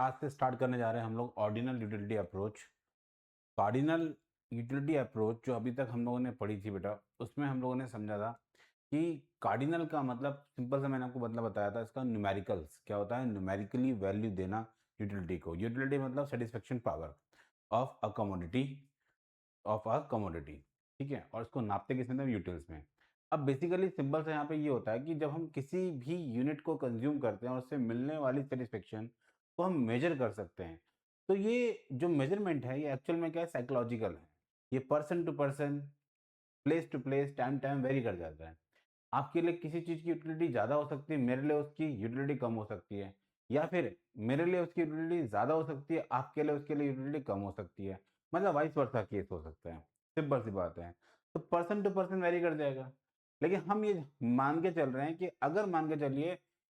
आज से स्टार्ट करने जा रहे हैं हम लोग ordinal utility approach. Cardinal utility approach जो अभी तक हम लोगों ने पढ़ी थी बेटा, उसमें हम लोगों ने समझा था कि कार्डिनल का मतलब सिंपल सा मैंने आपको मतलब बताया था, इसका न्यूमेरिकल्स क्या होता है, न्यूमेरिकली वैल्यू देना यूटिलिटी को। यूटिलिटी मतलब satisfaction power of a commodity, ठीक है, और इसको नापते किस में, यूटिल्स में। अब बेसिकली सिंपल सा यहाँ पे ये होता है कि जब हम किसी भी यूनिट को कंज्यूम करते हैं और उससे मिलने वाली सेटिस्फेक्शन को हम मेजर कर सकते हैं, तो ये जो मेजरमेंट है ये एक्चुअल में क्या है, साइकोलॉजिकल है। ये person to person, place to place, time time vary कर जाता है। आपके लिए किसी चीज की यूटिलिटी ज्यादा हो सकती है, मेरे लिए उसकी यूटिलिटी कम हो सकती है, या फिर मेरे लिए उसकी यूटिलिटी ज्यादा हो सकती है, आपके लिए उसके लिए यूटिलिटी कम हो सकती है। मतलब वाइस वर्सा केस हो सकता है। सिंपल सी बात है। तो पर्सन टू पर्सन वेरी कर जाएगा। लेकिन हम ये मान के चल रहे हैं कि अगर मान के चलिए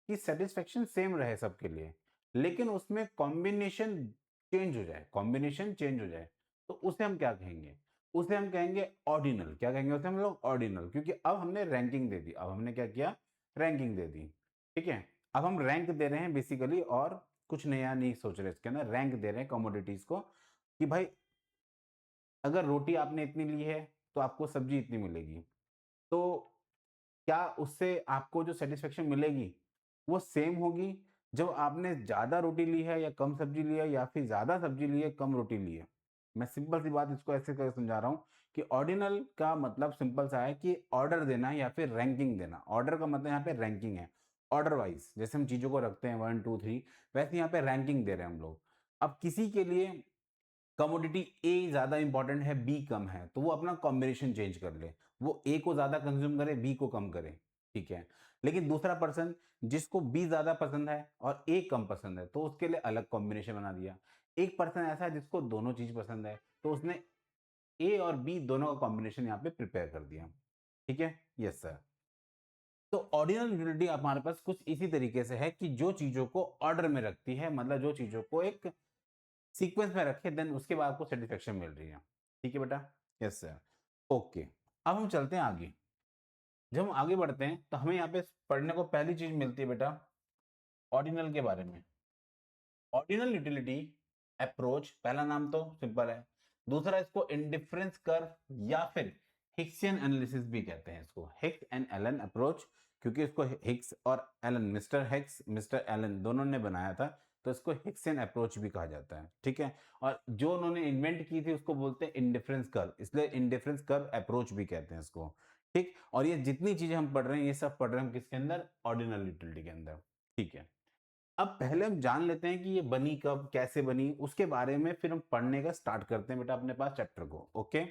कि सेटिस्फेक्शन सेम रहे सबके लिए, लेकिन उसमें कॉम्बिनेशन चेंज हो जाए, कॉम्बिनेशन चेंज हो जाए, तो उसे हम क्या कहेंगे, उसे हम कहेंगे ऑर्डिनल। क्या कहेंगे उसे हम लोग, ऑर्डिनल। क्योंकि अब हमने रैंकिंग दे दी, अब हमने क्या किया, रैंकिंग दे दी। ठीक है, अब हम रैंक दे रहे हैं बेसिकली, और कुछ नया नहीं सोच रहे इसके अंदर, रैंक दे रहे हैं कमोडिटीज को कि भाई अगर रोटी आपने इतनी ली है तो आपको सब्जी इतनी मिलेगी, तो क्या उससे आपको जो सेटिस्फेक्शन मिलेगी वो सेम होगी जब आपने ज्यादा रोटी ली है या कम सब्जी ली है, या फिर ज्यादा सब्जी ली है कम रोटी ली है। मैं सिंपल सी बात इसको ऐसे करके समझा रहा हूं कि ऑर्डिनल का मतलब सिंपल सा है कि ऑर्डर देना या फिर रैंकिंग देना। ऑर्डर का मतलब यहाँ पे रैंकिंग है, ऑर्डर वाइज जैसे हम चीजों को रखते हैं 1 2 3, वैसे यहाँ पे रैंकिंग दे रहे हैं हम लोग। अब किसी के लिए कमोडिटी ए ज्यादा इंपॉर्टेंट है, बी कम है, तो वो अपना कॉम्बिनेशन चेंज कर ले, वो ए को ज्यादा कंज्यूम करे, बी को कम करे। ठीक है, लेकिन दूसरा पर्सन जिसको बी ज्यादा पसंद है और ए कम पसंद है, तो उसके लिए अलग कॉम्बिनेशन बना दिया। एक पर्सन ऐसा है जिसको दोनों चीज पसंद है, तो उसने ए और बी दोनों का कॉम्बिनेशन यहाँ पे प्रिपेयर कर दिया। ठीक है, यस सर। तो ऑर्डिनल यूटिलिटी हमारे पास कुछ इसी तरीके से है कि जो चीजों को ऑर्डर में रखती है, मतलब जो चीजों को एक सीक्वेंस में रखे, देन उसके बाद आपको सेटिस्फेक्शन मिल रही है। ठीक है बेटा, यस सर। ओके, अब हम चलते हैं आगे। जब हम आगे बढ़ते हैं तो हमें यहाँ पे पढ़ने को पहली चीज मिलती है बेटा ऑर्डिनल के बारे में। ऑर्डिनल यूटिलिटी अप्रोच, पहला नाम तो सिंपल है। दूसरा इसको इंडिफरेंस कर्व या फिर हिक्सियन एनालिसिस भी कहते हैं, इसको हिक्स एंड एलन अप्रोच, क्योंकि इसको हिक्स और Allen, Mister Hicks Mister Allen दोनों ने बनाया था, तो इसको हिक्सियन अप्रोच भी कहा जाता है। ठीक है, और जो उन्होंने इन्वेंट की थी उसको बोलते हैं इंडिफरेंस कर्व, इसलिए इंडिफरेंस कर्व अप्रोच भी कहते हैं इसको। ठीक, और ये जितनी चीजें हम पढ़ रहे हैं ये सब पढ़ रहे हैं हम किसके अंदर, ऑर्डिनल यूटिलिटी के अंदर। ठीक है, अब पहले हम जान लेते हैं कि ये बनी कब, कैसे बनी, उसके बारे में फिर हम पढ़ने का स्टार्ट करते हैं बेटा अपने पास चैप्टर को। ओके,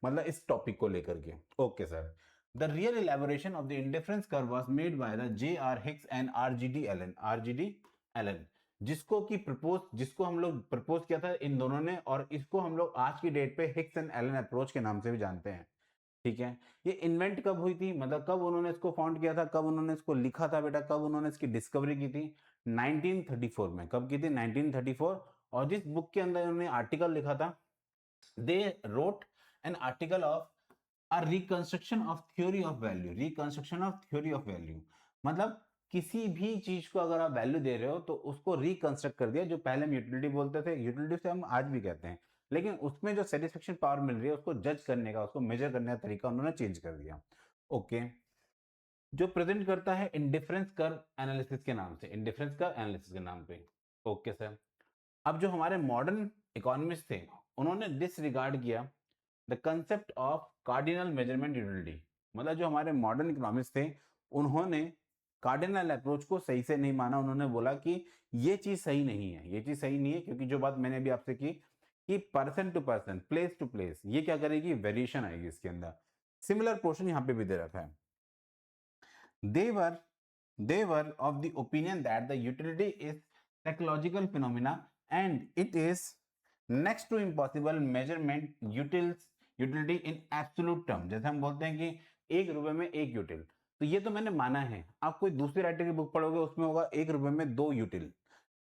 मतलब इस टॉपिक को लेकर के। Okay sir, the real elaboration of the indifference curve was made by the J R Hicks and RGD Allen, RGD Allen, जिसको हम लोग प्रपोज किया था इन दोनों ने, और इसको हम लोग आज की डेट पे हिक्स एंड एलन अप्रोच के नाम से भी जानते हैं। ठीक है, ये इन्वेंट कब हुई थी, मतलब कब उन्होंने इसको फाउंड किया था, कब उन्होंने इसको लिखा था बेटा, कब उन्होंने इसकी डिस्कवरी की थी, 1934 में। कब की थी, 1934। और जिस बुक के अंदर उन्होंने आर्टिकल लिखा था, they wrote an article of a reconstruction of theory of value, reconstruction of theory of value. मतलब किसी भी चीज को अगर आप वैल्यू दे रहे हो तो उसको रिकंस्ट्रक्ट कर दिया। जो पहले हम यूटिलिटी बोलते थे, यूटिलिटी से हम आज भी कहते हैं, लेकिन उसमें जो सेटिस्फेक्शन पावर मिल रही है उसको जज करने का, उसको मेजर करने का तरीका उन्होंने चेंज कर दिया। ओके, जो प्रेजेंट करता है इंडिफरेंस कर्व एनालिसिस के नाम से, इंडिफरेंस कर्व एनालिसिस के नाम पे। ओके सर, अब जो हमारे मॉडर्न इकोनॉमिस्ट थे उन्होंने डिसरिगार्ड किया the concept of cardinal measurement utility. मतलब जो हमारे मॉडर्न इकोनॉमिस्ट थे उन्होंने कार्डिनल अप्रोच को सही से नहीं माना। उन्होंने बोला कि ये चीज सही नहीं है, ये चीज सही नहीं है, क्योंकि जो बात मैंने अभी आपसे की कि person to person, place to place, ये क्या करेगी, वेरिएशन आएगी इसके अंदर। सिमिलर पोर्शन यहां पे भी दे रखा है। They were they were of the opinion that the utility is psychological phenomena and it is next to impossible measurement utility in absolute term। जैसे हम बोलते हैं कि 1 रुपए में 1 यूटिल, तो ये तो मैंने माना है। आप कोई दूसरे राइटर की बुक पढ़ोगे उसमें होगा 1 रुपए में 2 यूटिल।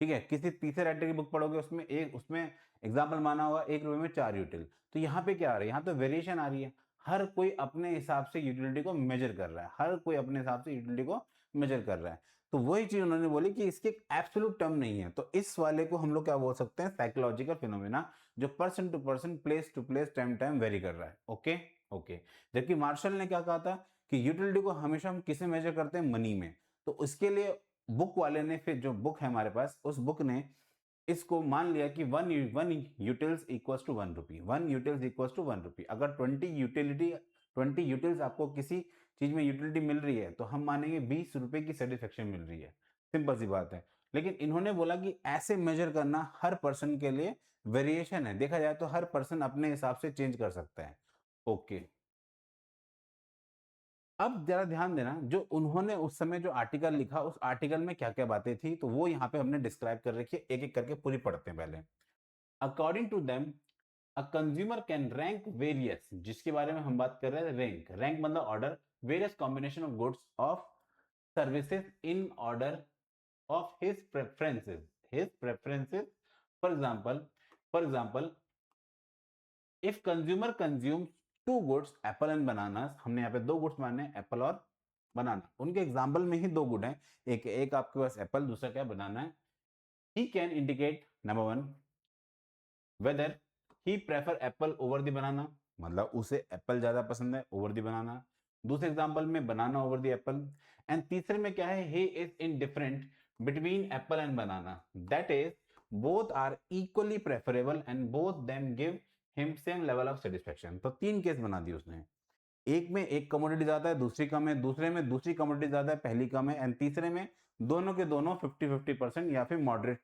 ठीक है, किसी तीसरे राइटर की बुक पढ़ोगे उसमें एग्जाम्पल माना होगा 1 रुपए में 4 यूटिल। तो यहाँ पे क्या आ रहा है, यहाँ तो वेरिएशन आ रही है। हर कोई अपने हिसाब से यूटिलिटी को मेजर कर रहा है, हर कोई अपने हिसाब से यूटिलिटी को मेजर कर रहा है। तो वही चीज उन्होंने बोली कि इसके एब्सोल्यूट टर्म नहीं है, तो इस वाले को हम लोग क्या बोल सकते हैं, साइकोलॉजिकल फिनोमेना, जो person to person, place to place, time time vary कर रहा है। Okay okay. जबकि मार्शल ने क्या कहा था कि यूटिलिटी को हमेशा हम किसे मेजर करते हैं, मनी में। तो उसके लिए बुक वाले ने, फिर जो बुक है हमारे पास, उस बुक ने इसको मान लिया कि one utils equals to 1 rupee, 1 utils equals to 1 rupee. अगर 20 यूटिल्स आपको किसी चीज में यूटिलिटी मिल रही है तो हम मानेंगे 20 रुपए की सेटिस्फेक्शन मिल रही है। सिंपल सी बात है। लेकिन इन्होंने बोला कि ऐसे मेजर करना हर पर्सन के लिए वेरिएशन है, देखा जाए तो हर पर्सन अपने हिसाब से चेंज कर सकता है। ओके। अब जरा ध्यान देना, जो उन्होंने उस समय जो आर्टिकल लिखा, उस आर्टिकल में क्या क्या बातें थी, तो वो यहाँ पे हमने डिस्क्राइब कर रखी है, एक एक करके पूरी पढ़ते हैं पहले। According to them, a consumer can rank various, जिसके बारे में हम बात कर रहे हैं, रैंक, रैंक मतलब order, various combination of goods of services in order of his preferences. For example, if consumer consumes two goods, apple and bananas, हमने यहाँ पे दो गुड्स माने, एप्पल और बनाना, उनके एग्जाम्पल में ही दो गुड हैं, एक एक आपके पास एप्पल, दूसरा क्या बनाना है। He can indicate, number one, weather he prefer Apple over the banana, मतलब उसे एप्पल ज्यादा पसंद है ओवर द बनाना। दूसरे एग्जांपल में banana over the apple. And तीसरे में क्या है, he is indifferent between apple and banana, that is both are equally preferable and both them give him same level of satisfaction. तो तीन case बना दिए उसने, एक में एक कमोडिटी ज्यादा है, दूसरी कम है, दूसरे में दूसरी कमोडिटी ज्यादा है, पहली कम है, एंड तीसरे में दोनों के दोनों 50-50% या फिर मॉडरेट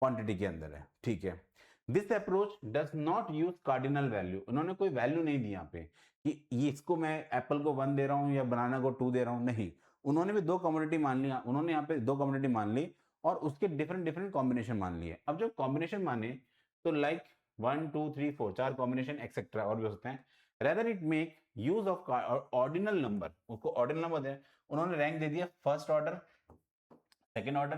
क्वांटिटी के अंदर है। ठीक है। This approach does not use cardinal value, उन्होंने कोई वैल्यू नहीं दी यहाँ पे कि ये इसको मैं एप्पल को 1 दे रहा हूँ या बनाना को 2 दे रहा हूँ, नहीं। उन्होंने भी दो कम्युनिटी मान लिया, उन्होंने यहाँ पे दो कम्युनिटी मान ली और उसके डिफरेंट डिफरेंट कॉम्बिनेशन मान लिए। अब जब कॉम्बिनेशन माने तो लाइक 1 2 3 4, चार कॉम्बिनेशन एक्सेट्रा और भी हो सकते हैं। Rather it make use of ordinal number, उसको ऑर्डिनल नंबर दे, उन्होंने रैंक दे दिया first order, second order,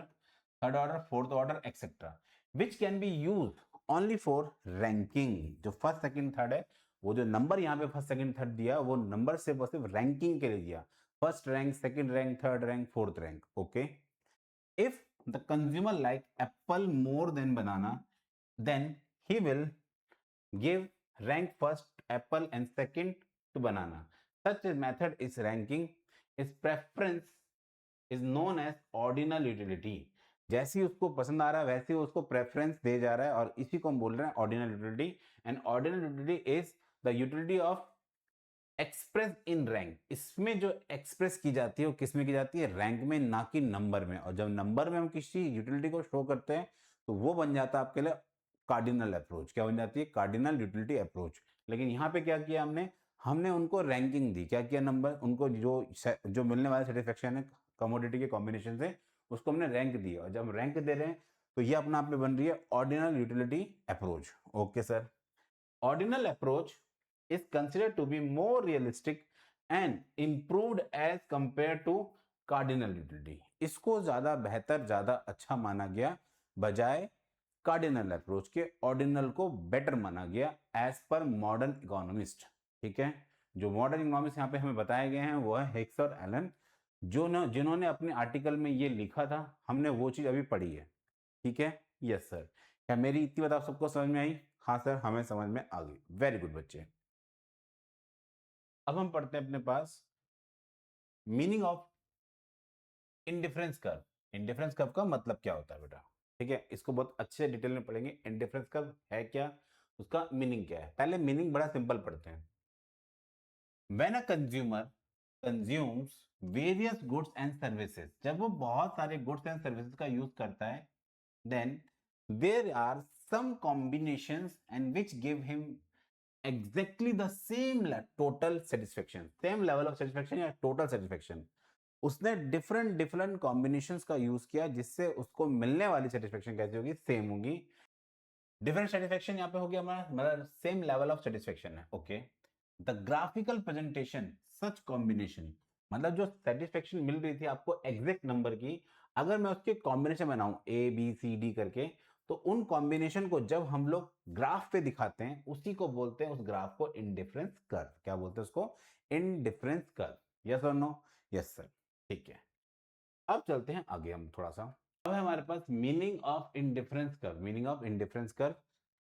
third order, fourth order etcetera, which can be use only for ranking. जो फर्स्ट सेकंड थर्ड है, वो जो नंबर यहाँ पे फर्स्ट सेकंड थर्ड दिया, वो नंबर सिर्फ रैंकिंग के लिए दिया, first rank, second rank, third rank, fourth rank. Okay. If the consumer like apple more than banana, then he will give rank first apple and second to banana. Such a method is ranking is preference is known as ordinal utility. जैसे ही उसको पसंद आ रहा है वैसे ही उसको preference दे जा रहा है, और इसी को हम बोल रहे हैं ordinal utility. And ordinal utility is the utility of express in rank. इसमें जो एक्सप्रेस की जाती है वो किस में की जाती है, रैंक में, ना कि नंबर में। और जब नंबर में हम किसी यूटिलिटी को शो करते हैं तो वो बन जाता है आपके लिए कार्डिनल अप्रोच। क्या बन जाती है, कार्डिनल यूटिलिटी अप्रोच। लेकिन यहाँ पे क्या किया हमने, हमने उनको रैंकिंग दी, क्या किया, नंबर, उनको जो मिलने वाला सेटिस्फेक्शन है कमोडिटी के कॉम्बिनेशन से, उसको हमने रैंक दिया। और जब रैंक दे रहे हैं तो ये अपना आप में बन रही है ordinal utility approach. Okay sir. Ordinal approach is considered to be more realistic and improved as compared to cardinal utility. इसको ज्यादा बेहतर, ज्यादा अच्छा माना गया बजाय कार्डिनल अप्रोच के। ऑर्डिनल को बेटर माना गया एज पर मॉडर्न इकोनॉमिस्ट। ठीक है। जो मॉडर्न इकोनॉमिस्ट यहाँ पे हमें बताए गए हैं वो है हिक्स और एलन, जो न जिन्होंने अपने आर्टिकल में ये लिखा था, हमने वो चीज अभी पढ़ी है। ठीक है। Yes sir. क्या मेरी इतनी बात आप सबको समझ में आई? हाँ सर, हमें समझ में आ गई। वेरी गुड बच्चे। अब हम पढ़ते हैं अपने पास meaning of indifference curve. Indifference curve का मतलब क्या होता है बेटा? ठीक है, इसको बहुत अच्छे डिटेल में पढ़ेंगे। इंडिफरेंस कर्व है क्या, उसका मीनिंग क्या है। पहले मीनिंग बड़ा सिंपल पढ़ते हैं। When a consumer consumes various goods and services, जब वो बहुत सारे गुड्स एंड सर्विसेज का यूज करता है, then there are some combinations and which give him exactly the same total satisfaction, same level of satisfaction या total satisfaction। उसने different different combinations का यूज किया जिससे उसको मिलने वाली सेटिस्फेक्शन कैसी होगी, सेम होगी। डिफरेंट सेटिस्फेक्शन यहाँ पे हो गया हमारा, मतलब सेम लेवल ऑफ सेटिस्फेक्शन है। Okay. The graphical presentation such combination, मतलब जो सेटिस्फेक्शन मिल रही थी आपको एग्जैक्ट नंबर की, अगर मैं उसके कॉम्बिनेशन बनाऊं ए बी सी डी करके, तो उन कॉम्बिनेशन को जब हम लोग ग्राफ पे दिखाते हैं उसी को बोलते हैं, उस ग्राफ को इंडिफरेंस कर्व। क्या बोलते हैं उसको? Indifference curve. यस और नो? Yes sir. ठीक है। अब चलते हैं आगे हम थोड़ा सा। अब है हमारे पास meaning of indifference curve. Meaning of indifference curve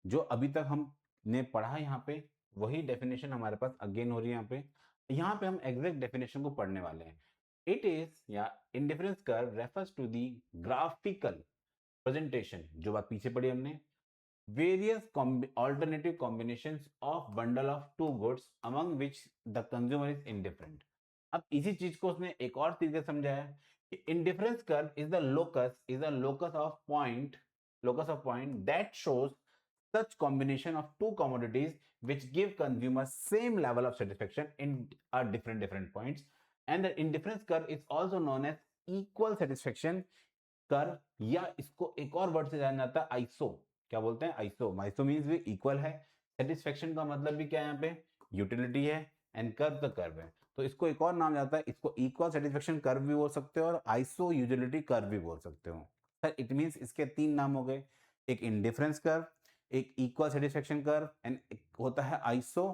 जो अभी तक हमने पढ़ा यहाँ पे, वही डेफिनेशन हमारे पास अगेन हो रही है यहाँ पे। यहाँ पे हम एग्जैक्ट डेफिनेशन को पढ़ने वाले हैं। इट इज या indifference curve refers to the graphical presentation, जो बात पीछे पढ़ी हमने, various alternative combinations of bundle of two goods among which the consumer is indifferent। अब इसी चीज को उसने एक और तरीके से समझाया कि indifference curve is the locus of point that shows such combination of two commodities which give consumer same level of satisfaction in a different points, and the indifference curve is also known as equal satisfaction curve, या इसको एक और word से जाना जाता है iso. क्या बोलते हैं? आइसो। आइसो मींस भी इक्वल है। सेटिस्फेक्शन का मतलब भी क्या है? यहाँ पे यूटिलिटी है एंड कर्व का कर्व है, तो इसको एक और नाम जाता है, इसको इक्वल सेटिस्फेक्शन कर्व भी बोल सकते हो और आइसो यूटिलिटी कर्व भी बोल सकते हो। सर इट मींस इसके तीन नाम हो गए, एक इंडिफरेंस कर्व, एक इक्वल सेटिस्फेक्शन कर्व एंड एक होता है iso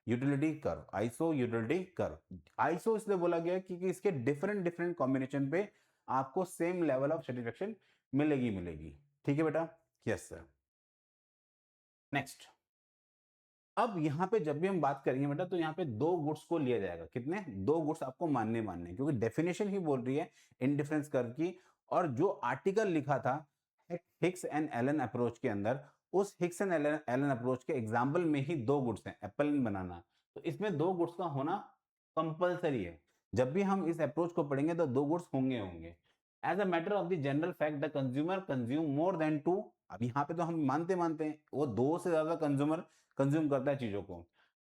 utility curve. Iso utility curve, iso इसलिए बोला गया क्योंकि इसके डिफरेंट कॉम्बिनेशन पे आपको सेम लेवल ऑफ सेटिस्फेक्शन मिलेगी। ठीक है बेटा? Yes sir. नेक्स्ट, अब यहां पे जब भी हम बात करेंगे बेटा तो यहाँ पे दो गुड्स को लिया जाएगा। कितने? दो गुड्स आपको मानने क्योंकि डेफिनेशन ही बोल रही है इंडिफरेंस कर्व की, और जो आर्टिकल लिखा था हिक्स एंड एलन अप्रोच के अंदर, उस हिक्स एंड एलन अप्रोच के एग्जाम्पल में ही दो गुड्स हैं, एप्पल एंड बनाना, तो इसमें दो गुड्स का होना कंपलसरी है। जब भी हम इस अप्रोच को पढ़ेंगे तो दो गुड्स होंगे। As a matter of the general fact the consumer consume more than two. अब यहाँ पे तो हम मानते हैं वो दो से ज्यादा कंज्यूमर कंज्यूम करता है चीजों को।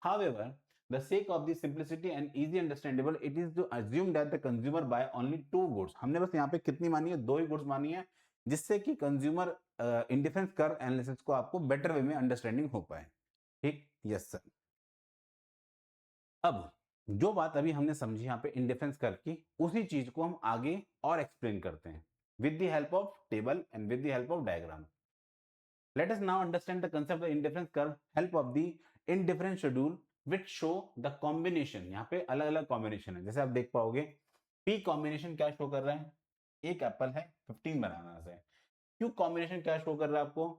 However, the sake of the simplicity and easy understandable, it is to assume that the consumer buy only two goods। हमने बस यहाँ पे कितनी मानी है? दो ही गुड्स मानी है, जिससे कि कंज्यूमर इंडिफरेंस कर्व एनालिसिस को आपको बेटर वे में अंडरस्टैंडिंग हो पाए। ठीक? Yes sir. अब जो बात अभी हमने समझी यहाँ पे इंडिफरेंस कर्व की, उसी चीज को हम आगे और एक्सप्लेन करते हैं with the help of table and with the help of diagram. Let us now understand the concept of indifference curve, help of the indifference schedule which show the combination। यहाँ पे अलग अलग कॉम्बिनेशन है, जैसे आप देख पाओगे P कॉम्बिनेशन क्या शो कर रहा है? एक एप्पल है, 15 बनाना है। Q कॉम्बिनेशन क्या शो कर रहा है आपको?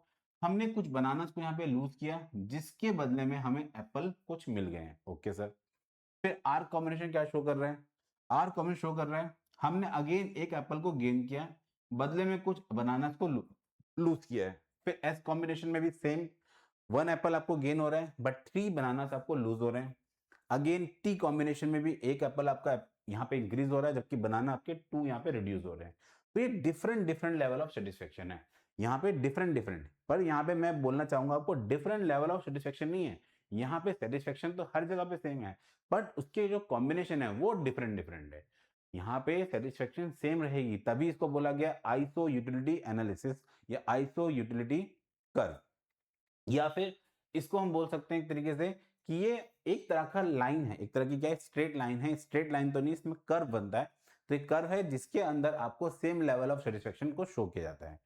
हमने कुछ बनाना को यहाँ पे लूज किया, जिसके बदले में हमें एप्पल कुछ मिल गए हैं। Okay sir. फिर R कॉम्बिनेशन क्या शो कर रहा है? R कॉम्बिनेशन शो कर रहा है हमने अगेन एक एप्पल को गेन किया, बदले में कुछ बनाना को लूज किया है। फिर एस कॉम्बिनेशन में भी सेम, वन एप्पल आपको गेन हो रहा है बट थ्री बनाना आपको लूज हो रहे हैं। अगेन टी कॉम्बिनेशन में भी एक एप्पल आपका यहाँ पे इंक्रीज हो रहा है, जबकि बनाना आपके टू यहाँ पे रिड्यूस हो रहे हैं। तो ये डिफरेंट लेवल ऑफ सेटिस्फेक्शन है यहाँ पे, डिफरेंट। पर यहाँ पे मैं बोलना चाहूंगा आपको डिफरेंट लेवल ऑफ सेटिस्फेक्शन नहीं है, यहाँ पे सेटिस्फेक्शन तो हर जगह पे सेम है, बट उसके जो कॉम्बिनेशन है वो डिफरेंट है। यहाँ पे सेटिस्फेक्शन सेम रहेगी, तभी इसको बोला गया आइसो यूटिलिटी एनालिसिस या आइसो यूटिलिटी कर्व। या फिर इसको हम बोल सकते हैं एक तरीके से कि ये एक तरह का लाइन है, एक तरह की क्या है? स्ट्रेट लाइन है। स्ट्रेट लाइन तो नहीं, इसमें कर्व बनता है, तो एक कर्व है जिसके अंदर आपको सेम लेवल ऑफ सेटिस्फेक्शन को शो किया जाता है।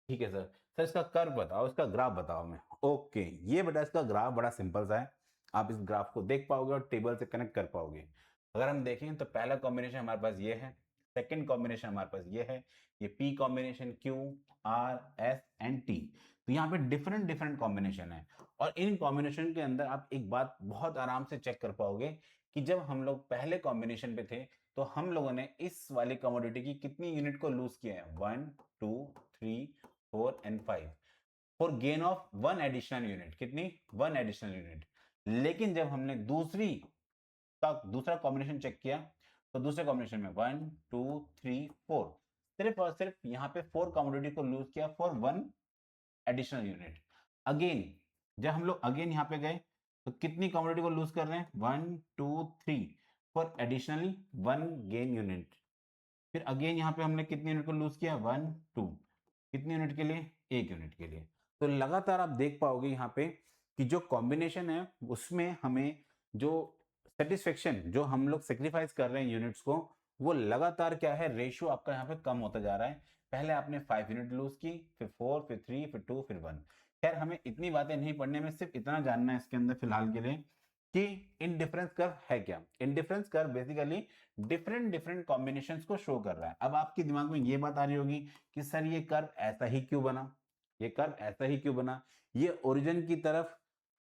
ठीक है सर। सर इसका कर्व बताओ, इसका ग्राफ बताओ मैं। ओके, ये बेटा इसका ग्राफ बड़ा सिंपल सा है, आप इस ग्राफ को देख पाओगे और टेबल से कनेक्ट कर पाओगे। अगर हम देखें तो पहला कॉम्बिनेशन हमारे पास ये है, सेकेंड कॉम्बिनेशन हमारे पास ये है, ये P combination, Q, R, S and T. तो यहाँ पे डिफरेंट कॉम्बिनेशन है, और इन कॉम्बिनेशन के अंदर आप एक बात बहुत आराम से चेक कर पाओगे कि जब हम लोग पहले कॉम्बिनेशन पे थे तो हम लोगों ने इस वाली कमोडिटी की कितनी यूनिट को लूज किया है? 1 2 3 4 and 5 for gain of one additional unit. कितनी? One additional unit. लेकिन जब हमने दूसरा कॉम्बिनेशन चेक किया तो दूसरे कॉम्बिनेशन में 1 2 3 4 सिर्फ और सिर्फ यहाँ पे 4 कमोडिटी को लूज किया for one additional unit. Again जब हम लोग अगेन यहाँ पे गए तो कितनी कमोडिटी को लूज कर रहे हैं? 1 2 3 for additionally one gain unit. फिर अगेन यहाँ पे हमने कितनी यूनिट को लूज किया? 1 2। कितनी यूनिट के लिए? एक यूनिट के लिए। तो लगातार आप देख पाओगे यहाँ पे कि जो कॉम्बिनेशन है उसमें हमें जो सेटिस्फेक्शन, जो हम लोग सेक्रीफाइस कर रहे हैं यूनिट्स को, वो लगातार क्या है? रेशियो आपका यहाँ पे कम होता जा रहा है। पहले आपने 5 यूनिट लूज की, फिर 4, फिर 3, फिर 2, फिर 1। खैर हमें इतनी बातें नहीं पढ़ने में, सिर्फ इतना जानना है इसके अंदर फिलहाल के लिए कि इंडिफरेंस कर्व है क्या। Indifference curve basically different different combinations को शो कर रहा है। अब आपके दिमाग में ये बात आ रही होगी कि सर ये कर्व ऐसा ही क्यों बना, ये कर्व ऐसा ही क्यों बना, ये ओरिजिन की तरफ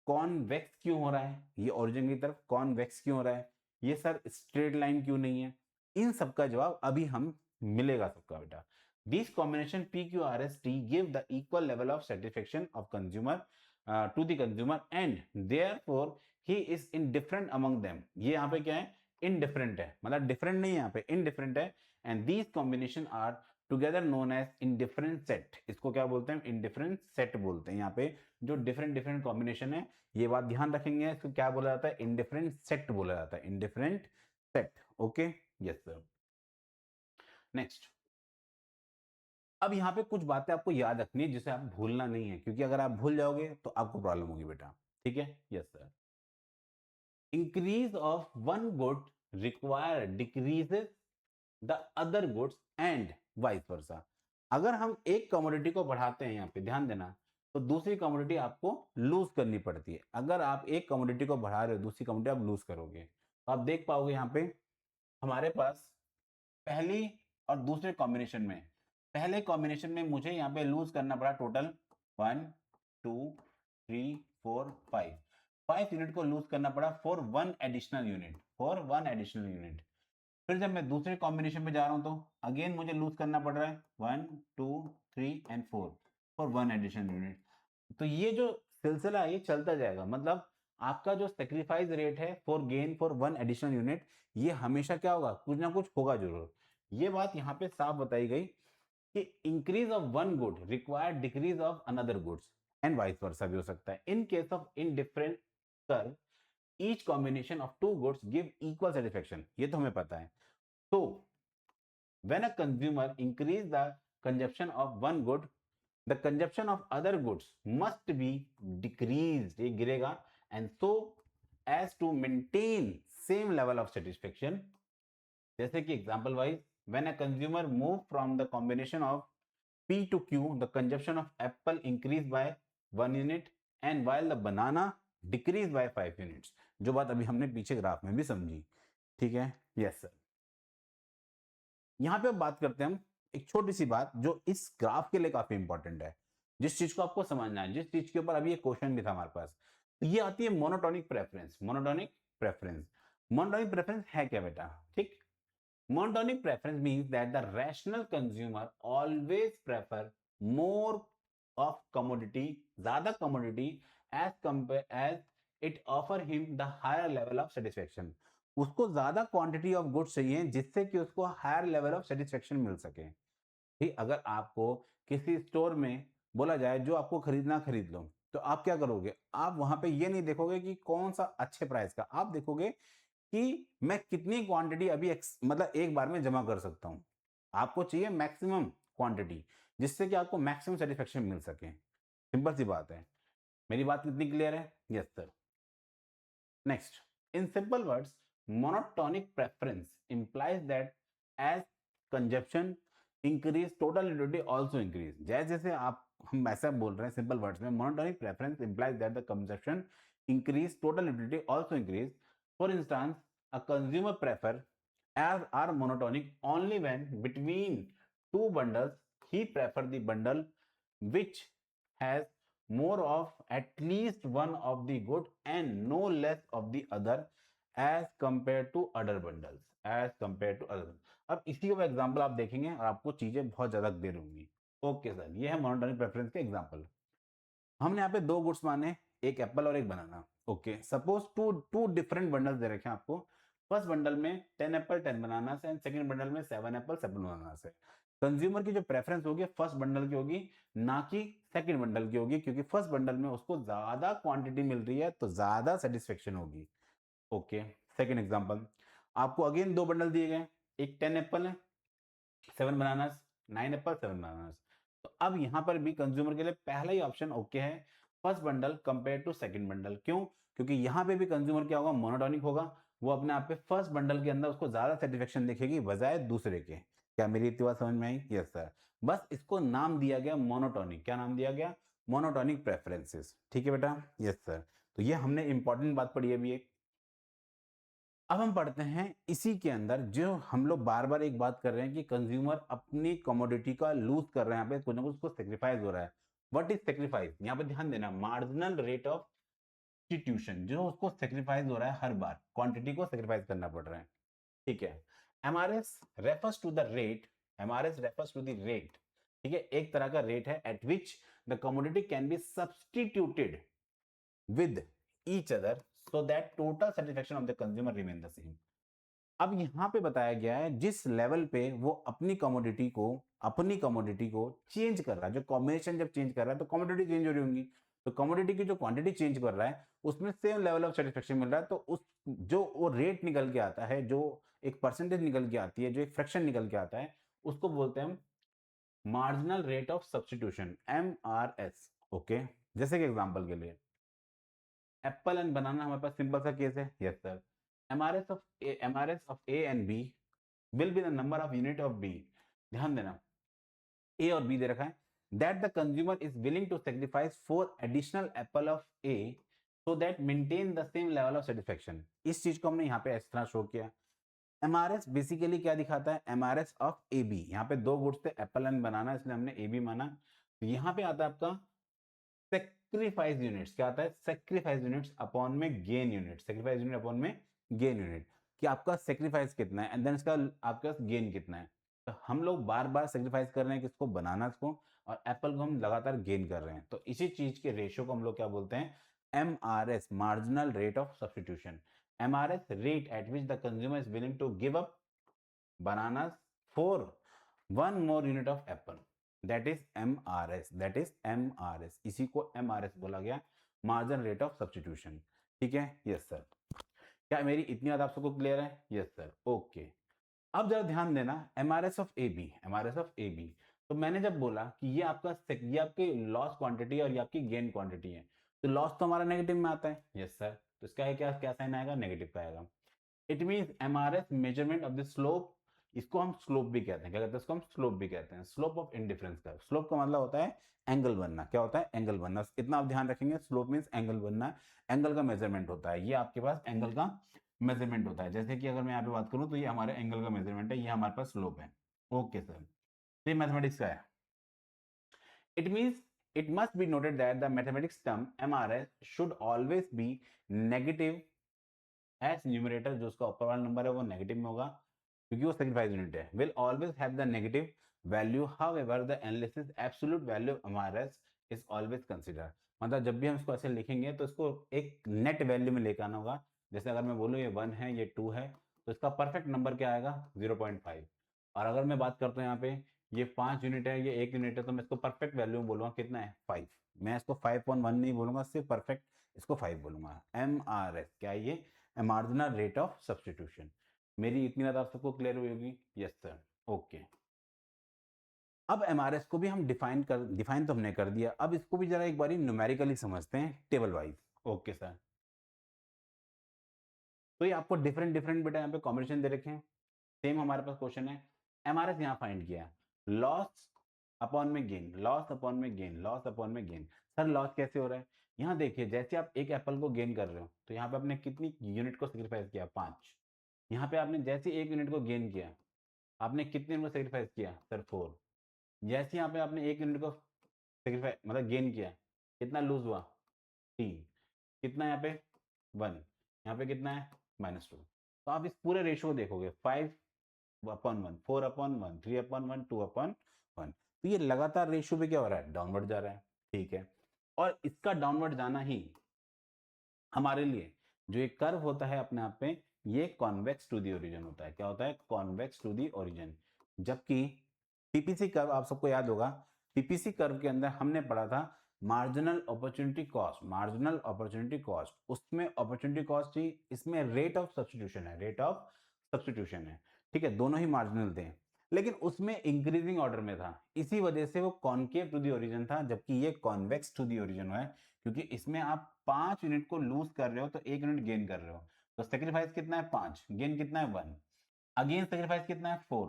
कॉन्वेक्स क्यों हो रहा है, ये ओरिजिन की तरफ कॉन्वेक्स क्यों हो रहा है, ये सर स्ट्रेट लाइन क्यों नहीं है। इन सब का जवाब अभी हम मिलेगा सबका बेटा। This combination PQRST give the equal level of satisfaction of consumer to the consumer and therefore he is indifferent among them. ये यहाँ पे क्या है, इनडिफरेंट है, मतलब डिफरेंट नहीं है, यहाँ पे इनडिफरेंट है। And these combination are together known as indifferent set. इसको क्या बोलते हैं, इनडिफरेंट सेट बोलते हैं। यहाँ पे जो डिफरेंट डिफरेंट कॉम्बिनेशन है, ये बात ध्यान रखेंगे, इसको क्या बोला जाता है, इनडिफरेंट सेट बोला जाता है, indifferent set. Okay, yes sir. Next, अब यहाँ पे कुछ बातें आपको याद रखनी है जिसे आप भूलना नहीं है, क्योंकि अगर आप भूल जाओगे तो आपको प्रॉब्लम होगी बेटा। ठीक है, yes sir. Increase of one good require decreases the other goods and vice वर्सा। अगर हम एक कमोडिटी को बढ़ाते हैं, यहाँ पे ध्यान देना, तो दूसरी कमोडिटी आपको लूज करनी पड़ती है। अगर आप एक कमोडिटी को बढ़ा रहे हो, दूसरी कमोडिटी आप लूज करोगे, तो आप देख पाओगे यहाँ पे हमारे पास पहली और दूसरे कॉम्बिनेशन में, पहले कॉम्बिनेशन में मुझे यहाँ पे लूज करना पड़ा टोटल 1 2 3 4 5 यूनिट को लूज करना पड़ा for one additional unit, for one additional unit. फिर जब मैं दूसरे कॉम्बिनेशन में जा रहा हूं तो अगेन मुझे लूज करना पड़ रहा है 1 2 3 and 4 for one additional unit. तो ये जो सिलसिला है ये चलता जाएगा, मतलब आपका जो सेक्रीफाइस रेट है for gain for one additional unit, ये हमेशा क्या होगा, कुछ ना कुछ होगा जरूर। ये बात यहाँ पे साफ बताई गई कि increase of one good require decrease of another goods and vice versa भी हो सकता है। In case of indifferent curve each combination of two goods give equal satisfaction, ये तो हमें पता है। तो when a consumer increase the consumption of one good, the consumption of other goods must be decreased, ये गिरेगा, and so as to maintain same level of satisfaction। जैसे कि example wise, when a consumer move from the combination of P to Q, the consumption of apple increased by 1 unit and while the banana decreased by 5 units। जो बात अभी हमने पीछे graph में भी समझी। ठीक है, यस सर। यहां पे बात करते हैं हम एक छोटी सी बात जो इस ग्राफ के लिए काफी इंपॉर्टेंट है, जिस चीज को आपको समझना है, जिस चीज के ऊपर अभी एक क्वेश्चन भी था हमारे पास। तो ये आती है monotonic preference. Monotonic preference, monotonic preference है क्या बेटा, ठीक। Monotonic preference means that the rational consumer always prefer more of commodity, ज्यादा commodity as compare as it offer him the higher level of satisfaction. उसको ज्यादा क्वांटिटी ऑफ गुड्स चाहिए जिससे कि उसको हायर लेवल ऑफ सेटिस्फेक्शन मिल सके। ठीक, अगर आपको किसी स्टोर में बोला जाए जो आपको खरीदना खरीद लो, तो आप क्या करोगे, आप वहां पे ये नहीं देखोगे कि कौन सा अच्छे प्राइस का, आप देखोगे कि मैं कितनी क्वांटिटी अभी मतलब एक बार में जमा कर सकता हूं। आपको चाहिए मैक्सिमम क्वांटिटी जिससे कि आपको मैक्सिमम सेटिस्फेक्शन मिल सके। सिंपल सी बात है। मेरी बात कितनी क्लियर है, yes sir. Next, in simple words, monotonic preference implies that as consumption increase, total utility also increase। जैसे जैसे आप हम ऐसा बोल रहे हैं सिंपल वर्ड्स में, monotonic preference implies that the consumption increase, total utility also increase। For instance, a consumer prefer as are monotonic only when between two bundles he prefer the bundle which has more of at least one of the good and no less of the other as compared to other bundles, as compared to other। अब इसी का example आप देखेंगे और आपको चीजें बहुत ज्यादा क्लियर होंगी। ओके सर, ये है मोनोटोनिक प्रेफरेंस के एग्जांपल। हमने यहाँ पे दो गुड्स माने, एक एप्पल और एक banana. Okay, suppose two two different bundles दे रखे हैं आपको। फर्स्ट बंडल में 10 एप्पल 10 बनाना से एंड सेकंड बंडल में 7 एप्पल 7 बनाना से। कंज्यूमर की जो प्रेफरेंस होगी फर्स्ट बंडल की होगी, ना कि सेकंड बंडल की होगी, क्योंकि फर्स्ट बंडल में उसको ज्यादा क्वांटिटी मिल रही है तो ज्यादा सेटिस्फेक्शन होगी। ओके, सेकंड एग्जांपल, आपको अगेन दो बंडल दिए गए, एक 10 एप्पल है 7 बनानास, 9 एप्पल 7 बनानास। तो अब यहां पर भी कंज्यूमर के लिए पहला ही ऑप्शन ओके है, first bundle compare to second bundle. क्यों, क्योंकि यहां पे भी कंज्यूमर क्या होगा, मोनोटोनिक होगा। वो अपने आप पे फर्स्ट बंडल के अंदर उसको ज्यादा सेटिस्फेक्शन दिखेगी बजाय दूसरे के। क्या मेरी इतनी बात समझ में आई, यस सर। बस इसको नाम दिया गया मोनोटोनिक। क्या नाम दिया गया, मोनोटोनिक प्रेफरेंसेस। ठीक है बेटा, यस सर। तो ये हमने इंपॉर्टेंट बात पढ़ी अभी एक। अब हम पढ़ते हैं इसी के अंदर जो हम लोग बार-बार एक बात कर रहे हैं कि कंज्यूमर अपनी कमोडिटी का लूज़ कर रहे हैं, यहाँ पे कुछ ना कुछ उसको सैक्रिफाइस हो रहा है। What is sacrifice? यहाँ पे ध्यान देना, मार्जिनल रेट ऑफ सब्स्टिट्यूशन, जो उसको सैक्रिफाइस हो रहा है हर बार, क्वांटिटी को सैक्रिफाइस करना पड़ रहा है। ठीक है। MRS refers to the rate, MRS refers to the rate, ठीक है, एक तरह का रेट है at which the commodity can be substituted with each other so that total satisfaction of the consumer remain the same. अब यहाँ पे बताया गया है जिस लेवल पे वो अपनी कमोडिटी को चेंज कर रहा है, जो कॉम्बिनेशन जब चेंज कर रहा है तो कमोडिटी चेंज हो रही होंगी, तो कमोडिटी की जो क्वांटिटी चेंज कर रहा है उसमें सेम लेवल ऑफ सेटिस्फेक्शन मिल रहा है, तो उस जो वो रेट निकल के आता है, जो एक परसेंटेज निकल के आती है, जो एक फ्रैक्शन निकल के आता है, उसको बोलते हैं हम marginal rate of substitution, MRS. Okay, जैसे कि एग्जांपल के लिए एप्पल एंड बनाना हमारे पास सिंपल सा केस है। Yes sir, MRS of A and B will be the number of unit of B। ध्यान देना, A और B दे रखा है, that the consumer is willing to sacrifice 4 additional apple of A so that maintain the same level of satisfaction। इस चीज को हमने यहाँ पे इस तरह शो किया। एमआरएस बेसिकली क्या दिखाता है? एमआरएस ऑफ ए बी, यहाँ पे दो गुड्स थे एप्पल एंड बनाना, इसलिए हमने ए बी माना। तो यहाँ पे आता है आपका सेक्रीफाइस यूनिट्स, क्या आता है? सेक्रीफाइस यूनिट्स अपॉन में gain unit, sacrifice unit upon में गेन यूनिट, कि आपका सेक्रीफाइस कितना है एंड देन इसका आपके पास गेन कितना है। तो हम लोग बार बार सेक्रीफाइस कर रहे हैं किसको? बनानास को, और एप्पल को हम लगातार गेन कर रहे हैं, तो इसी चीज के रेशियो को हम लोग क्या बोलते हैं? MRS, marginal rate of substitution. MRS, rate at which the consumer is willing to give up bananas for one more unit of apple, that is MRS, that is MRS, इसी को MRS बोला गया, मार्जिन रेट ऑफ सब्स्टिट्यूशन। ठीक है, yes sir. क्या मेरी इतनी बात आप सबको क्लियर है? Yes sir, okay. अब जरा ध्यान देना, MRS of A B, MRS of A B, तो मैंने जब बोला कि ये ये आपकी लॉस क्वांटिटी और ये आपकी गेन क्वांटिटी है, तो लॉस तो हमारा नेगेटिव में आता है। यस सर, तो इसका क्या क्या साइन आएगा? नेगेटिव का आएगा। It means MRS measurement of the slope, इसको हम स्लोप भी कहते हैं। क्या कहते हैं इसको? हम स्लोप भी कहते हैं। Slope of indifference curve, slope का मतलब होता है एंगल बनना। क्या होता है? एंगल बनना। इतना आप ध्यान रखेंगे, स्लोप मीन्स एंगल बनना, एंगल का मेजरमेंट होता है। ये आपके पास एंगल का मेजरमेंट होता है। जैसे कि अगर मैं यहाँ पे बात करूँ तो ये हमारे एंगल का मेजरमेंट है, ये हमारे पास स्लोप है। ओके सर, ये मैथमेटिक्स का है। It means it must be noted that the mathematics term MRS should always be negative as numerator, जो उसका ऊपर वाला नंबर है वो नेगेटिव में होगा क्योंकि वो सेग्रीफाइज यूनिट है। Will always have the negative value, however the analysis absolute value of MRS is always consider. मतलब जब भी हम इसको ऐसे लिखेंगे तो इसको एक नेट वैल्यू में लेकर आना होगा। जैसे अगर मैं बोलूँ ये 1 है, ये 2 है, तो इसका परफेक्ट नंबर क्या आएगा? 0.5। और अगर मैं बात करता हूँ यहाँ पे ये 5 यूनिट है, ये 1 यूनिट है, तो मैं इसको परफेक्ट वैल्यू में बोलूंगा कितना है? 5। मैं इसको 5.1 नहीं बोलूंगा, सिर्फ परफेक्ट इसको 5 बोलूंगा। एमआरएस क्या है? ये मार्जिनल रेट ऑफ सब्स्टिट्यूशन। मेरी इतनी बात आप सबको क्लियर हुई होगी? Yes sir, okay. अब एमआरएस को भी हम डिफाइन तो हमने कर दिया, अब इसको भी जरा एक बारी न्यूमेरिकली समझते हैं टेबल वाइज। ओके सर, तो ये आपको डिफरेंट डिफरेंट बेटा यहाँ पे कॉम्बिनेशन दे रखे हैं। सेम हमारे पास क्वेश्चन है, एमआरएस यहाँ फाइंड किया, लॉस अपॉन में गेन, लॉस अपॉन में गेन, लॉस अपॉन में गेन। सर लॉस कैसे हो रहा है? यहाँ देखिए, जैसे आप एक एप्पल को गेन कर रहे हो तो यहाँ पे आपने कितनी यूनिट को सेक्रीफाइस किया? 5। यहाँ पे आपने जैसे एक यूनिट को गेन किया, आपने कितने यूनिट को सेक्रीफाइस किया? सर 4। जैसे यहाँ पे आपने एक यूनिट को सेक्रीफाइस मतलब गेन किया, कितना लूज हुआ? 3। कितना यहाँ पे? 1। यहाँ पे कितना है? -2। तो आप इस पूरे रेशियो को देखोगे, 5/1, 4/1, 3/1, 2/1। तो ये लगातार रेशियो पे क्या हो रहा है? डाउनवर्ड जा रहा है। ठीक है, और इसका डाउनवर्ड जाना ही हमारे लिए जो एक कर्व होता है अपने आप में, ये कॉन्वेक्स टू दी ओरिजिन होता है। क्या होता है? Convex to the origin. जबकि पीपीसी कर्व आप सबको याद होगा, पीपीसी कर्व के अंदर हमने पढ़ा था marginal opportunity cost, marginal opportunity cost, उसमें अपॉर्चुनिटी कॉस्ट थी, इसमें रेट ऑफ सब्स्टिट्यूशन है, रेट ऑफ सब्स्टिट्यूशन है। ठीक है, दोनों ही मार्जिनल थे, लेकिन उसमें इंक्रीजिंग ऑर्डर में था, इसी वजह से वो कॉनकेव टू दी ओरिजिन था, जबकि ये कॉन्वेक्स टू दी ओरिजिन है, क्योंकि इसमें आप 5 यूनिट को लूज कर रहे हो तो 1 यूनिट गेन कर रहे हो। तो सेक्रीफाइस कितना है? 5, गेन कितना है? 1। अगेन सेक्रीफाइस कितना है? 4।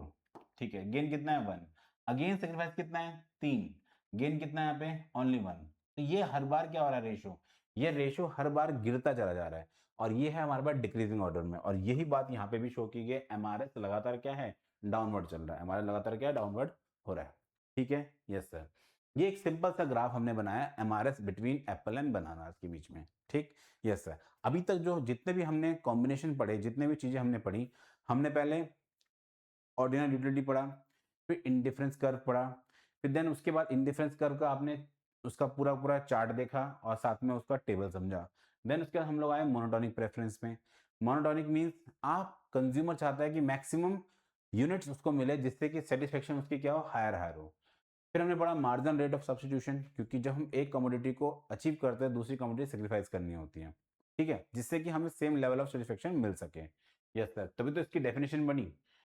ठीक है, गेन कितना है? 1। अगेन सेक्रीफाइस कितना है? 3। गेन कितना है यहाँ पे? ओनली 1। तो ये हर बार क्या हो रहा है? रेशियो, ये रेशियो हर बार गिरता चला जा रहा है। और ये है हमारे पास डिक्रीजिंग ऑर्डर में, और यही बात यहाँ पे भी शो की गई है, एमआरएस लगातार क्या है, डाउनवर्ड चल रहा है, एमआरएस लगातार क्या है, डाउनवर्ड हो रहा है। ठीक है, यस सर। ये एक सिंपल सा ग्राफ हमने बनाया MRS between apple and bananas के बीच में। ठीक, यस सर। अभी तक जो जितने भी हमने कॉम्बिनेशन पढ़े, जितने भी चीजें हमने पढ़ी, हमने पहले ऑर्डिनल यूटिलिटी पढ़ा, फिर इंडिफरेंस कर्व पढ़ा, फिर देन उसके बाद इंडिफरेंस कर्व का आपने उसका पूरा चार्ट देखा और साथ में उसका टेबल समझा। देन उसके बाद हम लोग आए मोनोटोनिक प्रेफरेंस में। मोनोटोनिक मीन्स आप कंज्यूमर चाहता है कि मैक्सिमम यूनिट्स उसको मिले जिससे कि सेटिस्फेक्शन उसकी क्या हो, हायर हायर हो। फिर हमने पढ़ा मार्जिनल रेट ऑफ सब्स्टिट्यूशन, क्योंकि जब हम एक कमोडिटी को अचीव करते हैं दूसरी कमोडिटी सेक्रीफाइस करनी होती है। ठीक है, जिससे कि हमें सेम लेवल ऑफ सेटिस्फेक्शन मिल सके। यस सर, तभी तो इसकी डेफिनेशन बनी।